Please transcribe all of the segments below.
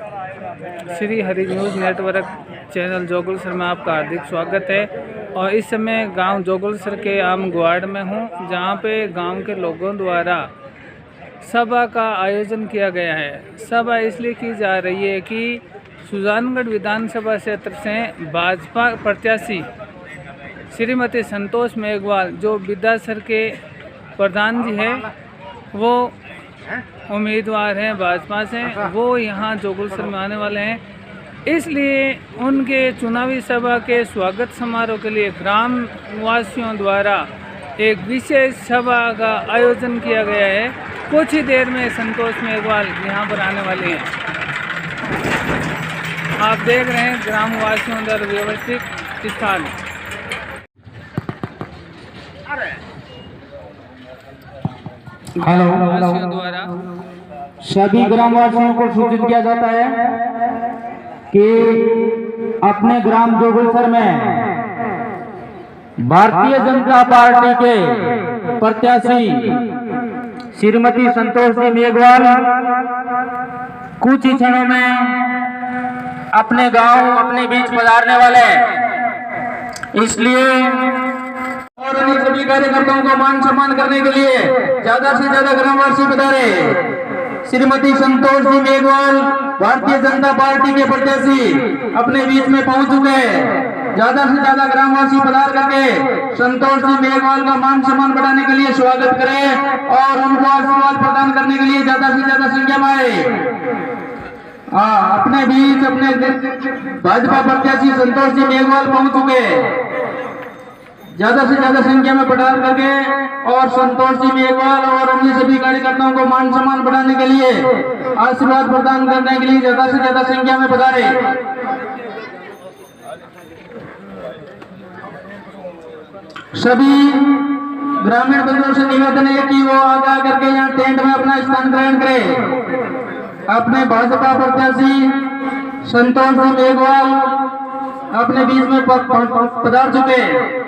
Shri Hari news network channel Jogalsar में आपका हार्दिक स्वागत है। और इस समय गांव जोगलसर के आम गुआड़ में हूं, जहां पे गांव के लोगों द्वारा सभा का आयोजन किया गया है। सभा इसलिए की जा रही है कि सुजानगढ़ विधानसभा क्षेत्र से भाजपा प्रत्याशी श्रीमती संतोष मेघवाल जो विधासर के प्रधान जी है, वो उम्मीदवार हैं भाजपा से, वो यहाँ जोगलसर में आने वाले हैं। इसलिए उनके चुनावी सभा के स्वागत समारोह के लिए ग्राम वासियों द्वारा एक विशेष सभा का आयोजन किया गया है। कुछ ही देर में संतोष मेघवाल यहाँ पर आने वाले हैं। आप देख रहे हैं ग्राम वासियों द्वारा व्यवस्थित स्थान। हेलो, द्वारा सभी ग्रामवासियों को सूचित किया जाता है कि अपने ग्राम जोगलसर में भारतीय जनता पार्टी के प्रत्याशी श्रीमती संतोष जी मेघवाल कुछ ही क्षणों में अपने गांव अपने बीच पधारने वाले हैं। इसलिए और अन्य सभी कार्यकर्ताओं को मान सम्मान करने के लिए ज्यादा से ज्यादा ग्रामवासी पधारे। श्रीमती संतोष जी मेघवाल भारतीय जनता पार्टी के प्रत्याशी अपने बीच में पहुंच चुके हैं। ज्यादा से ज्यादा ग्रामवासी पधार करके संतोष जी मेघवाल का मान सम्मान बढ़ाने के लिए स्वागत करें और उनको आशीर्वाद प्रदान करने के लिए ज्यादा से ज्यादा संख्या में आए। अपने बीच अपने भाजपा प्रत्याशी संतोष जी मेघवाल पहुंच चुके हैं। ज्यादा से ज्यादा संख्या में पधार करके और संतोष जी मेघवाल और अन्य सभी कार्यकर्ताओं को मान सम्मान बढ़ाने के लिए आशीर्वाद प्रदान करने के लिए ज्यादा से ज्यादा संख्या में पधारे। सभी ग्रामीण बंधुओं से निवेदन है कि वो आगे करके यहाँ टेंट में अपना स्थान ग्रहण करें। अपने भाजपा प्रत्याशी संतोष जी मेघवाल अपने बीच में पधार चुके हैं।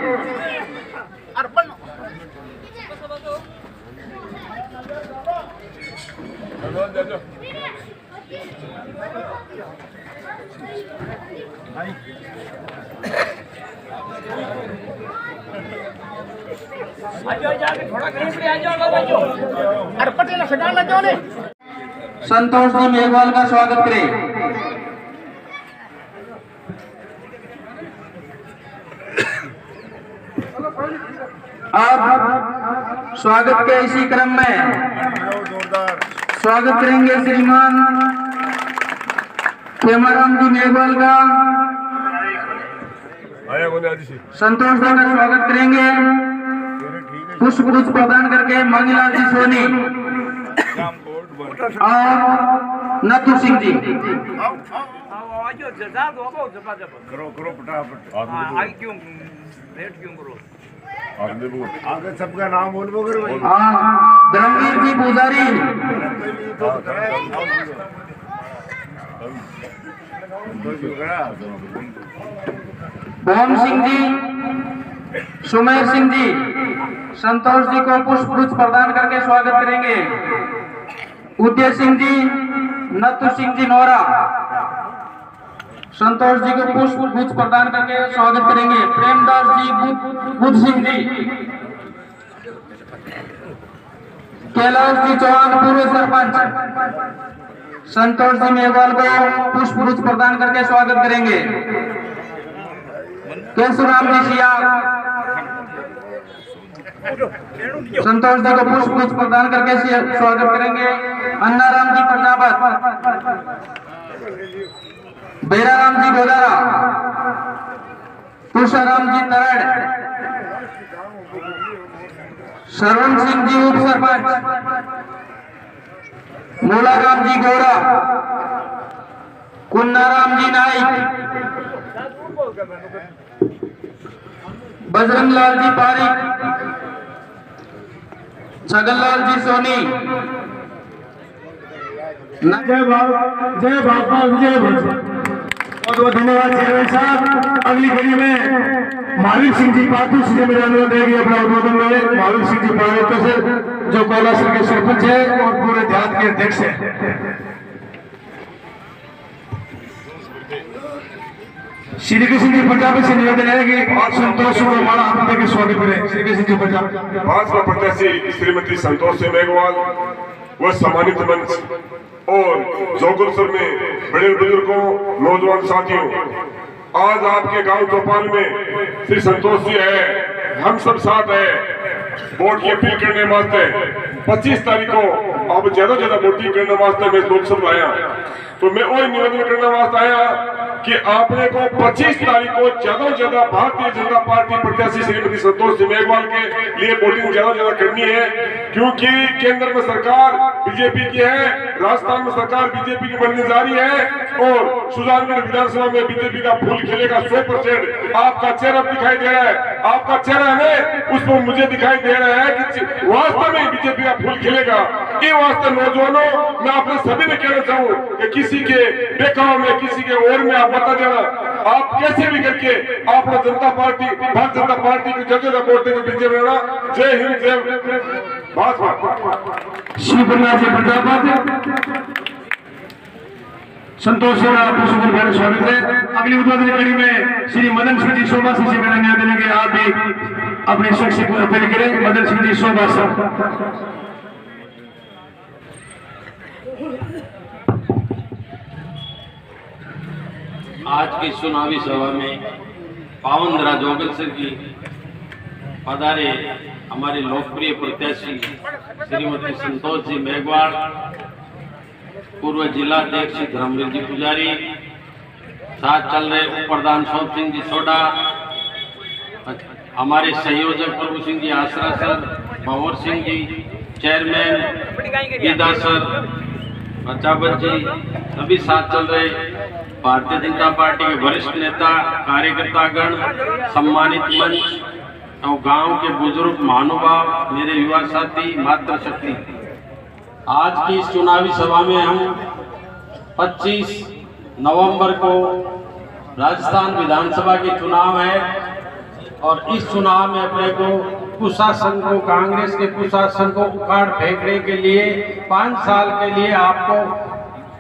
संतोष जी मेघवाल का स्वागत करें। अब स्वागत के इसी क्रम में स्वागत करेंगे श्रीमान खेमाराम जी मेघवाल का। संतोष जी का स्वागत करेंगे पुष्प गुच्छ प्रदान करके मंगीलाल जी सोनी और नथु सिंह जी। आगे सबका नाम बोल धर्मवीर जी पुजारी, भोम सिंह जी, सुमेर सिंह जी संतोष जी को पुष्प गुच्छ प्रदान करके स्वागत करेंगे। उदय सिंह जी, नथु सिंह जी नोरा संतोष जी को पुष्प गुच्छ प्रदान करके स्वागत करेंगे। प्रेमदास जी, बुद्ध सिंह जी, कैलाश जी चौहान पूर्व सरपंच संतोष जी मेघवाल को पुष्प गुच्छ प्रदान करके स्वागत करेंगे। केशुराम जी सिया संतोष जी को पुष्प गुच्छ प्रदान करके स्वागत करेंगे। अन्नाराम जी प्रजापत, बेराराम जी गोदारा, तुषाराम जी तरड़, शरण सिंह जी उप सरपंच, मूलाराम जी गौड़ा, कुन्नाराम जी नाइक, बजरंग लाल जी पारिक, छगनलाल जी सोनी। जय भाजपा, विजय भाजपा। बहुत बहुत धन्यवाद चेयरमैन साहब। अगली कड़ी में महावीर सिंह जी पातू से मेरा अनुरोध है कि अपना उद्बोधन में महावीर सिंह जी पारेकर से जो कोलासर के सरपंच है और पूरे देहात के अध्यक्ष है। श्री कृष्ण जी प्रजापति से निवेदन है कि संतोष को माला हाथ में देकर स्वागत करें। श्री कृष्ण जी प्रजापति। भाजपा प्रत्याशी श्रीमती संतोष सिंह मेघवाल व सम्मानित मंच और जोगलसर में बड़े बुजुर्गों, नौजवान साथियों, आज आपके गांव चौपाल में श्री संतोष जी है, हम सब साथ है वोट की अपील करने वास्ते 25 तारीख को अब ज्यादा वोटिंग करने वास्ते मैं लोकसभा आया। तो मैं वही निवेदन करने वास्ते आया कि आपने को 25 तारीख को ज्यादा भारतीय जनता पार्टी प्रत्याशी श्रीमती संतोष सिंह मेघवाल के लिए वोटिंग ज्यादा करनी है, क्योंकि केंद्र में सरकार बीजेपी की है, राजस्थान में सरकार बीजेपी की बनने जा रही है और सुजानगढ़ विधानसभा में बीजेपी का फूल खिलेगा 100%। आपका चेहरा दिखाई दे रहा है, आपका चेहरा है उसको मुझे दिखाई दे रहा है कि वास्तव में बीजेपी का फूल खिलेगा। ये वास्ते नौजवानों, मैं आपने सभी ने कहना चाहूँ कि किसी के बेकाव में, किसी के ओर में आप बता जाना, आप कैसे भी करके आप जनता पार्टी, भारतीय जनता पार्टी की जगह वोट देकर बीजेपी रहना। जय हिंद, जय भाजपा। श्री प्रहलाद जी प्रजापति, संतोष सेवा का स्वागत है। अगली उद्घाटन कड़ी में श्री मदन सिंह जी शोभा से मेरा निवेदन है कि आप भी अपने शख्सियत को अपील करें। मदन सिंह जी शोभा से। आज की चुनावी सभा में पावन धरा जोगलसर की पधारे हमारे लोकप्रिय प्रत्याशी श्रीमती संतोष जी मेघवाल, पूर्व जिला अध्यक्ष धर्मवीर जी पुजारी, साथ चल रहे उप प्रधान शोभ सिंह जी सोडा, हमारे संयोजक प्रभु सिंह जी आसरा sir, Bhanwar Singh ji, chairman Gita sir, Prajapat जी, सभी साथ चल रहे भारतीय जनता पार्टी के वरिष्ठ नेता, कार्यकर्तागण, सम्मानित मंच और गांव के बुजुर्ग महानुभाव, मेरे युवा साथी, मातृशक्ति। आज की इस चुनावी सभा में हम 25 नवंबर को राजस्थान विधानसभा के चुनाव है और इस चुनाव में अपने को कुशासन को, कांग्रेस के कुशासन को उखाड़ फेंकने के लिए 5 साल के लिए आपको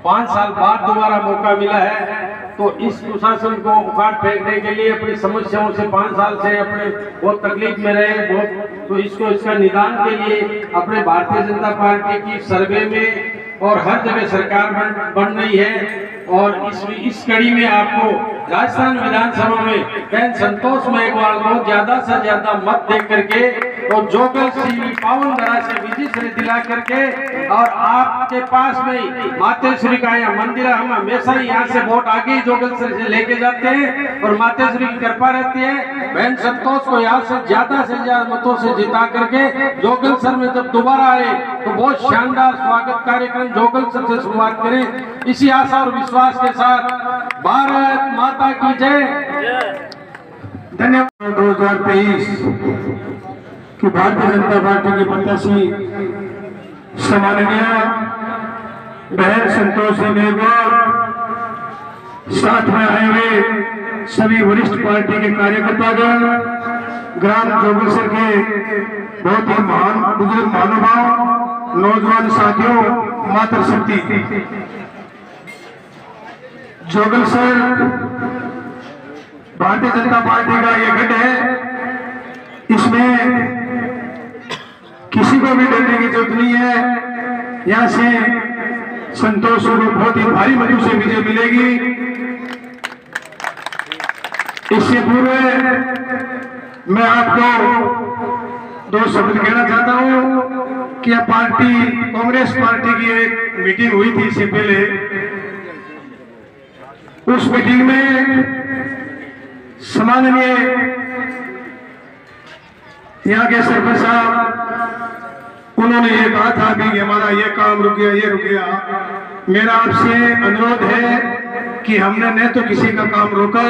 5 साल बाद दोबारा मौका मिला है। तो इस कुशासन को उखाड़ फेंकने के लिए, अपनी समस्याओं से 5 साल से अपने बहुत तकलीफ में रहे बहुत, तो इसका निदान के लिए अपने भारतीय जनता पार्टी की सर्वे में और हर जगह सरकार बन रही है। और इस कड़ी में आपको राजस्थान विधानसभा में बहन संतोष मेघवाल को ज्यादा से ज्यादा मत दे करके और जोगलसर पावन धरा से विजय श्री दिला करके, और आपके पास में मातेश्वरी का यहाँ मंदिर है, हम हमेशा ही यहाँ से वोट आगे जोगलसर से लेके जाते हैं और मातेश्वरी की कृपा रहती है। बहन संतोष को यहाँ से ज्यादा मतों से जिता करके जोगलसर में जब दोबारा आए तो बहुत शानदार स्वागत कार्यक्रम जोगलसर से शुरुआत करें। इसी आशा और विश्वास के साथ भारत माता की जय। धन्यवाद। 2023 की भारतीय जनता पार्टी के प्रत्याशी सम्माननीय बहन संतोष सिंह मेघवाल, साथ में आए हुए सभी वरिष्ठ पार्टी के कार्यकर्तागण, ग्राम जोगलसर के बहुत ही महान बुजुर्ग महानुभाव, नौजवान साथियों, मातृशक्ति। जोगलसर भारतीय जनता पार्टी का ये गढ़ है, इसमें किसी को भी डरने की जरूरत नहीं है। यहाँ से संतोष को बहुत ही भारी मतों से विजय मिलेगी। इससे पूर्व मैं आपको 2 शब्द कहना चाहता हूँ कि पार्टी, कांग्रेस पार्टी की एक मीटिंग हुई थी इससे पहले। उस मीटिंग में सम्माननीय यहाँ के सरपंच साहब, उन्होंने ये कहा था कि हमारा ये काम रुक गया, ये रुक गया। मेरा आपसे अनुरोध है कि हमने न तो किसी का काम रोका,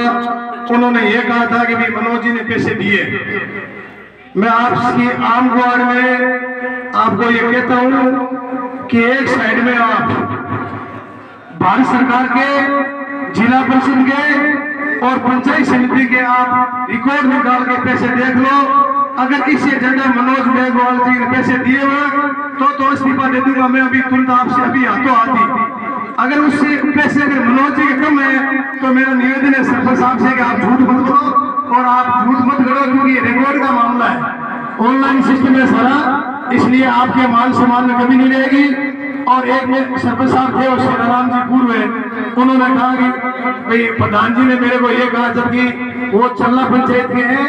उन्होंने ये कहा था कि भी मनोज जी ने पैसे दिए। मैं आपकी आम वार्ड में आपको ये कहता हूँ कि एक साइड में आप भारत सरकार के, जिला परिषद के और पंचायत समिति के आप रिकॉर्ड निकाल के पैसे देख लो। अगर इससे जगह मनोज मेघवाल जी ने पैसे दिए हुए तो इस्तीफा दे दूंगा मैं अभी तुरंत, आपसे अभी हाथों हाथी। अगर उससे पैसे अगर मनोज जी के कम है तो मेरा निवेदन है सरपंच साहब से कि आप झूठ मत करो और आप झूठ मत करो, क्योंकि ये रिकॉर्ड का मामला है, ऑनलाइन सिस्टम है सारा, इसलिए आपके मान सम्मान में कमी नहीं रहेगी। और एक में सरपंच साहब थे और श्रीराम जी पूर्व है, उन्होंने कहा कि भाई प्रधान जी ने मेरे को ये कहा, जबकि वो चल्ला पंचायत के हैं,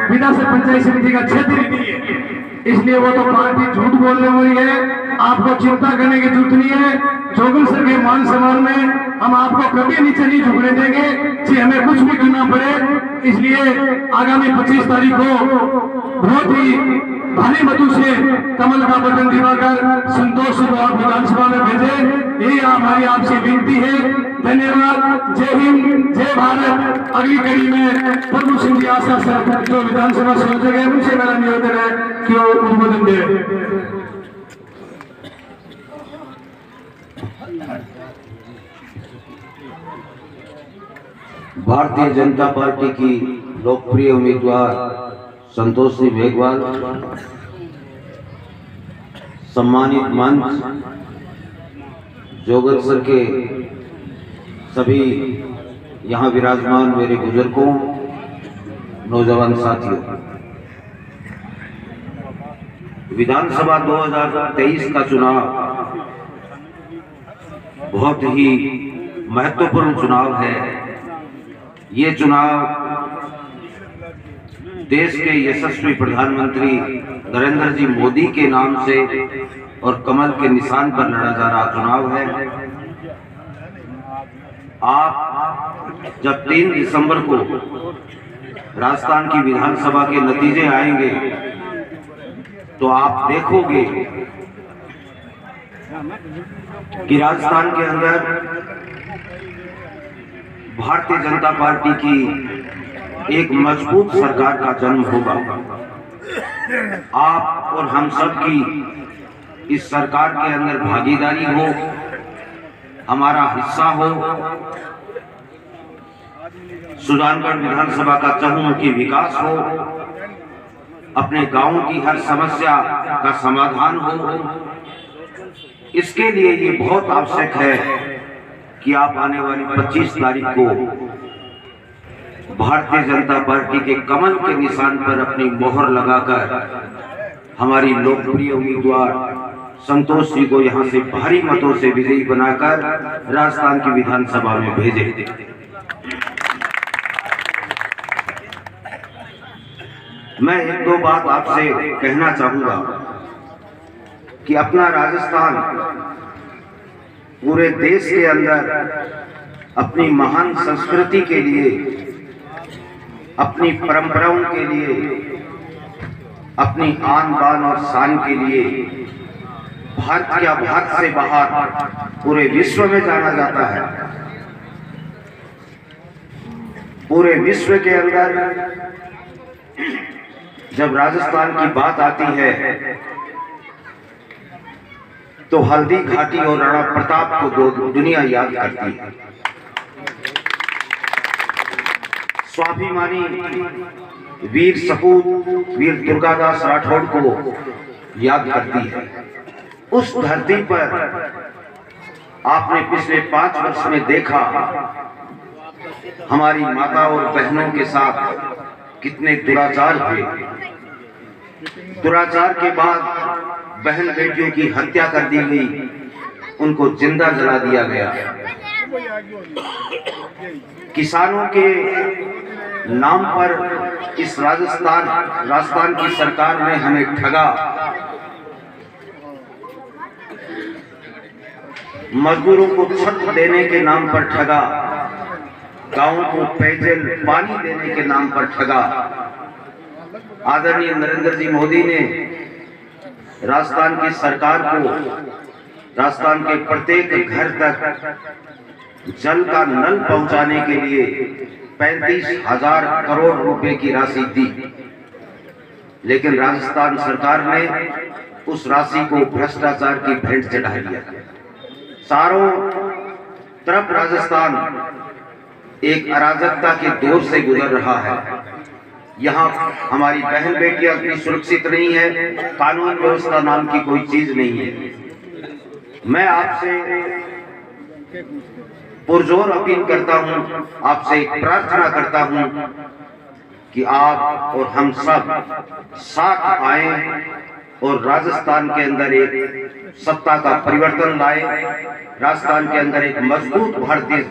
विधानसभा पंचायत समिति का क्षेत्र ही नहीं है, इसलिए वो तो पार्टी झूठ बोलने वाली है। आपको चिंता करने की जरूरत नहीं है। जोगल सर के मान सम्मान में हम आपको कभी नीचे नहीं झुकने देंगे, जी हमें कुछ भी करना पड़े। इसलिए आगामी 25 तारीख को बहुत ही भारी मतों से कमल का बटन दिखाकर संतोष को आप विधानसभा में भेजें, यही हमारी आपसे विनती है। धन्यवाद। जय हिंद, जय भारत। अगली कड़ी में प्रभु सिंह जी आशा सर जो विधानसभा संयोजक है, उनसे मेरा निवेदन है कि वो उद्बोधन दे। भारतीय जनता पार्टी की लोकप्रिय उम्मीदवार संतोष सिंह मेघवाल, सम्मानित मंच, जोगल सर के सभी यहाँ विराजमान मेरे बुजुर्गों, नौजवान साथियों, विधानसभा 2023 का चुनाव बहुत ही महत्वपूर्ण चुनाव है। ये चुनाव देश के यशस्वी प्रधानमंत्री नरेंद्र जी मोदी के नाम से और कमल के निशान पर लड़ा जा रहा चुनाव है। आप जब 3 दिसंबर को राजस्थान की विधानसभा के नतीजे आएंगे तो आप देखोगे कि राजस्थान के अंदर भारतीय जनता पार्टी की एक मजबूत सरकार का जन्म होगा। आप और हम सब की इस सरकार के अंदर भागीदारी हो, हमारा हिस्सा हो। सुजानगढ़ विधानसभा का चहुमुखी विकास हो, अपने गांव की हर समस्या का समाधान हो। इसके लिए ये बहुत आवश्यक है कि आप आने वाली 25 तारीख को भारतीय जनता पार्टी के कमल के निशान पर अपनी मोहर लगाकर हमारी लोकप्रिय उम्मीदवार संतोष जी को यहां से भारी मतों से विजयी बनाकर राजस्थान की विधानसभा में भेजें। मैं 1-2 बात आपसे कहना चाहूंगा कि अपना राजस्थान पूरे देश के अंदर अपनी महान संस्कृति के लिए, अपनी परंपराओं के लिए, अपनी आन बान और शान के लिए भारत या भारत से बाहर पूरे विश्व में जाना जाता है। पूरे विश्व के अंदर जब राजस्थान की बात आती है तो हल्दी घाटी और राणा प्रताप को दुनिया याद करती है। स्वाभिमानी वीर सपूत वीर दुर्गादास राठौड़ को याद करती है। उस धरती पर आपने पिछले 5 वर्ष में देखा हमारी माता और बहनों के साथ कितने दुराचार हुए। दुराचार के बाद बहन बेटियों की हत्या कर दी गई, उनको जिंदा जला दिया गया। किसानों के नाम पर इस राजस्थान की सरकार ने हमें ठगा। मजदूरों को छत देने के नाम पर ठगा, गांवों को पेयजल पानी देने के नाम पर ठगा। आदरणीय नरेंद्र जी मोदी ने राजस्थान की सरकार को राजस्थान के प्रत्येक घर तक जल का नल पहुंचाने के लिए 35,000 करोड़ रुपए की राशि दी, लेकिन राजस्थान सरकार ने उस राशि को भ्रष्टाचार की भेंट चढ़ा दिया। चारों तरफ राजस्थान एक अराजकता के दौर से गुजर रहा है। यहाँ हमारी बहन बेटियां इतनी सुरक्षित नहीं है, कानून व्यवस्था नाम की कोई चीज नहीं है। मैं आपसे पुरजोर अपील करता हूं, आपसे एक प्रार्थना करता हूं कि आप और हम सब साथ आए और राजस्थान के अंदर एक सत्ता का परिवर्तन लाए, राजस्थान के अंदर एक मजबूत भारतीय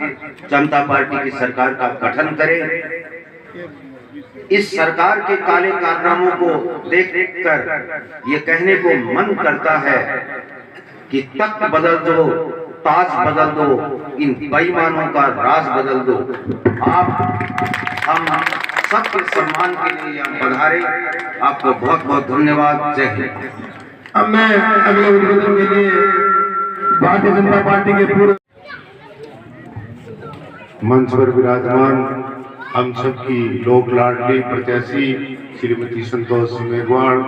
जनता पार्टी की सरकार का गठन करें। इस सरकार के काले कारनामों को देखकर ये कहने को मन करता है कि तख्त बदल दो, ताज बदल दो, इन बेईमानों का राज बदल दो। आप हम सबके सम्मान के लिए यहाँ पधारे। आपको बहुत बहुत धन्यवाद। जय हिंद। अब मैं अगले उद्घाटन के लिए भारतीय जनता पार्टी के पूर्व मंच पर विराजमान हम सबकी लोक लाडली प्रत्याशी श्रीमती संतोष सिंह मेघवाल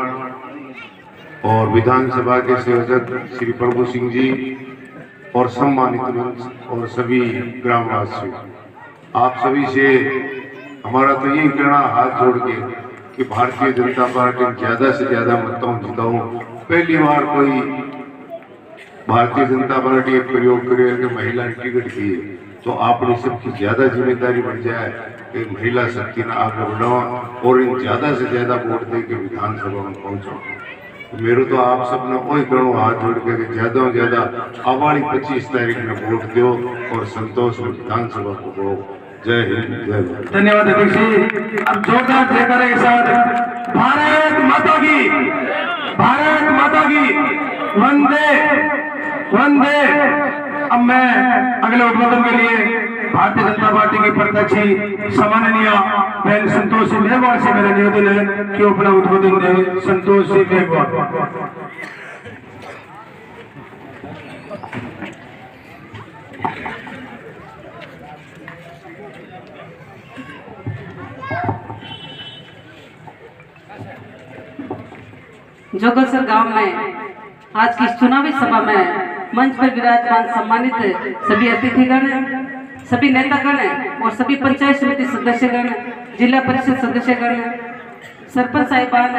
और विधानसभा के संयोजक श्री प्रभु सिंह जी और सम्मानित मंच और सभी ग्रामवासी, आप सभी से हमारा तो यही कहना हाथ जोड़ के कि भारतीय जनता पार्टी ज्यादा से ज्यादा मतों जिताऊं। पहली बार कोई भारतीय जनता पार्टी एक प्रयोग करे कि महिला टिकट की, तो आपने सबकी ज्यादा जिम्मेदारी बढ़ जाए कि महिला शक्ति ने आगे बढ़ाओ और इन ज्यादा से ज्यादा वोट दे के विधानसभा में पहुंचो। तो मेरे तो आप सब ने कोई करो हाथ जोड़ के ज्यादा से ज्यादा आवाड़ी 25 तारीख में वोट दो और संतोष में विधानसभा को दो। जय हिंद, जय भारत। धन्यवाद अध्यक्ष जी। अब जोरदार जयकारे के साथ भारत माता की, भारत माता की, वंदे वंदे। अब मैं अगले उद्घाटन के लिए भारतीय जनता पार्टी की प्रत्याशी सम्माननीय बहन संतोष सिंह मेघवाल से मेरा निवेदन है कि वो अपना उद्घाटन दें। संतोष सिंह मेघवाल। जोगलसर गांव में आज की चुनावी सभा में मंच पर विराजमान सम्मानित सभी अतिथिगण, सभी नेतागण और सभी पंचायत समिति सदस्यगण, जिला परिषद सदस्यगण, सरपंच साहिबान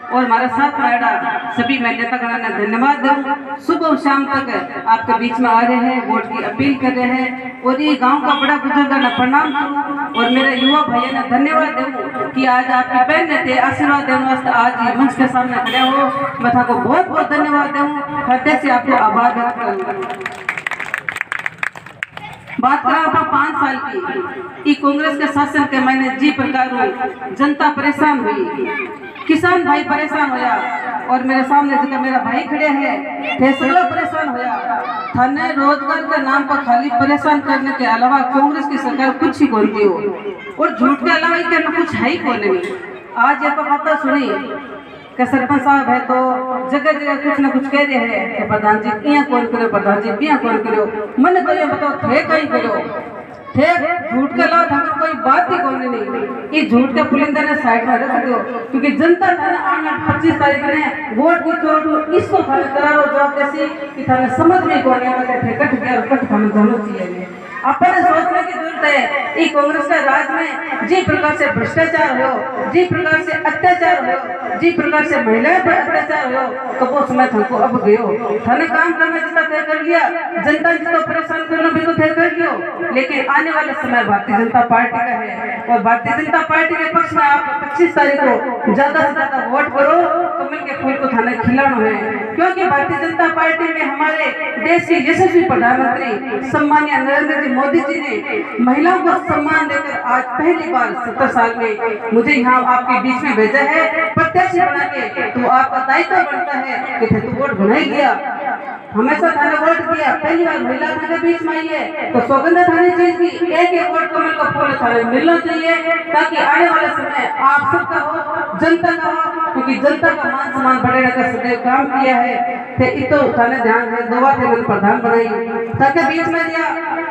और हमारे साथ आएगा सभी मैं नेतागण ने धन्यवाद दूं। सुबह और शाम तक आपके बीच में आ रहे हैं, वोट की अपील कर रहे हैं और ये गांव का बड़ा बुजुर्ग ने प्रणाम दूं और मेरे युवा भाइयों ने धन्यवाद दूं कि आज आपकी बहन ने थे आशीर्वाद देने वास्ते आज मंच के सामने खड़े हो। मैं आपको बहुत बहुत धन्यवाद दूं, हृदय से आपको आभार व्यक्त करूंगा। बात करा 5 साल की कांग्रेस के शासन के मैंने जी प्रकार हुई, जनता परेशान हुई, किसान भाई परेशान होया और मेरे सामने जगह मेरा भाई खड़े हैं थे सगला परेशान होया। थाने रोजगार के नाम पर खाली परेशान करने के अलावा कांग्रेस की सरकार कुछ ही बोलती हो और झूठ के अलावा क्या कुछ है ही बोले नहीं। आज ये बात सुनी कि सरपंच साहब है तो जगह जगह कुछ न कुछ कह रहे हैं कि प्रधान जी यहाँ कौन करो, प्रधान जी यहाँ कौन करो। मन तो ये बताओ थे कहीं करो थे झूठ के अलावा था कोई बात ही कौन नहीं। ये झूठ के पुलिंदा ने साइड में रख दो क्योंकि जनता थाने आने 25 तारीख ने वोट की चोट इसको थाने करारो जवाब जैसी कि थाने समझ में कौन आया थे कट गया और कट थाने दोनों चाहिए। अपने सोचने की जरूरत है। ये कांग्रेस के राज में जी प्रकार से भ्रष्टाचार हो, जी प्रकार से अत्याचार हो, जी प्रकार से महिलाएं पर अत्याचार हो, तो वो समय तुमको अब गयो थाने काम करना जितना तय कर लिया, जनता जितना परेशान करना भी तो तय कर लियो। लेकिन आने वाले समय भारतीय जनता पार्टी का है और भारतीय जनता पार्टी के पक्ष में आप 25 तारीख को ज्यादा से ज्यादा वोट करो, कमल के फूल को थाने खिलाना है। क्योंकि भारतीय जनता पार्टी में हमारे देश के यशस्वी प्रधानमंत्री सम्मानीय नरेंद्र जी मोदी जी ने महिलाओं को सम्मान देकर आज पहली बार 70 साल में मुझे यहाँ आपके बीच में भेजा है प्रत्याशी बना के। तो आपका दायित्व बनता है कि तू वोट बना ही गया, हमेशा थाने वोट दिया, पहली बार महिला थाने बीच में आई है तो सौगंध थाने चीज की एक वोट कमल का फूल थाने मिलना चाहिए ताकि आने वाले समय आप सबका हो, जनता का हो, क्योंकि जनता का मान सम्मान बढ़ेगा का सदैव काम किया है। तो थाने ध्यान है दो बार प्रधान बनाई ताकि बीच में दिया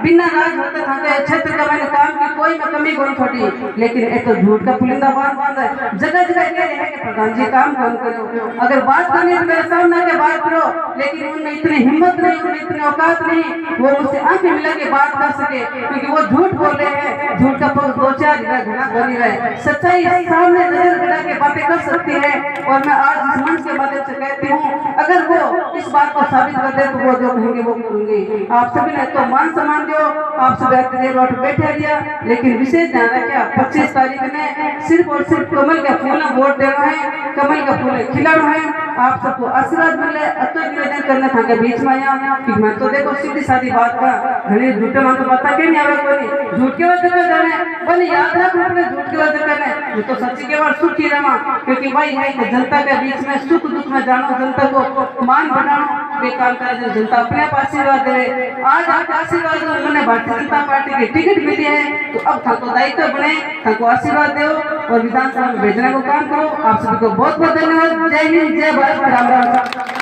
बिना राज होते था क्षेत्र का मैंने काम की कोई में कमी कौन छोटी। लेकिन एक तो झूठ का पुलिंदा बांध है, जगह जगह कह रहे हैं कि प्रधान जी काम कौन करो, अगर बात करनी तो मेरे सामने आके बात करो। लेकिन उनमें इतनी हिम्मत नहीं, उनमें इतनी औकात नहीं वो मुझसे आंखें मिला के बात कर सके, क्योंकि वो झूठ बोल रहे हैं। झूठ का पग 2-4 घना बनी रहे, सच्चाई सामने नजर गिरा के बातें कर सकती है और मैं आज इस मंच के माध्यम से कहती हूँ, अगर वो इस बात को साबित कर दे तो वो जो कहेंगे वो करूंगी। आप सभी ने तो मान सम्मान दो, आप सभी देर रात बैठे दिया, लेकिन विशेष ध्यान रखिए 25 तारीख में सिर्फ और सिर्फ कमल के फूल वोट देना है, कमल का फूल खिलाना है, आप सबको आशीर्वाद मिले। अतो निवेदन करना था के बीच में आया कि मैं तो देखो सीधी सादी बात का घड़ी झूठे मन तो पता के नहीं आवे, कोई झूठ के वजह से जाने बोले याद रख अपने झूठ के वजह करने ये तो सच्ची के बाद सुखी रहा, क्योंकि भाई है कि जनता के बीच में सुख दुख में जानो, जनता को मान बनाओ, बेकार करे जनता अपने आप आशीर्वाद दे। आज आप आशीर्वाद दो, मैंने भारतीय जनता पार्टी की टिकट मिली है तो अब थाको दायित्व बने, थाको आशीर्वाद दो और विधानसभा में भेजने को काम करो। आप सभी को बहुत बहुत धन्यवाद। जय हिंद, जय भारत, राम राम।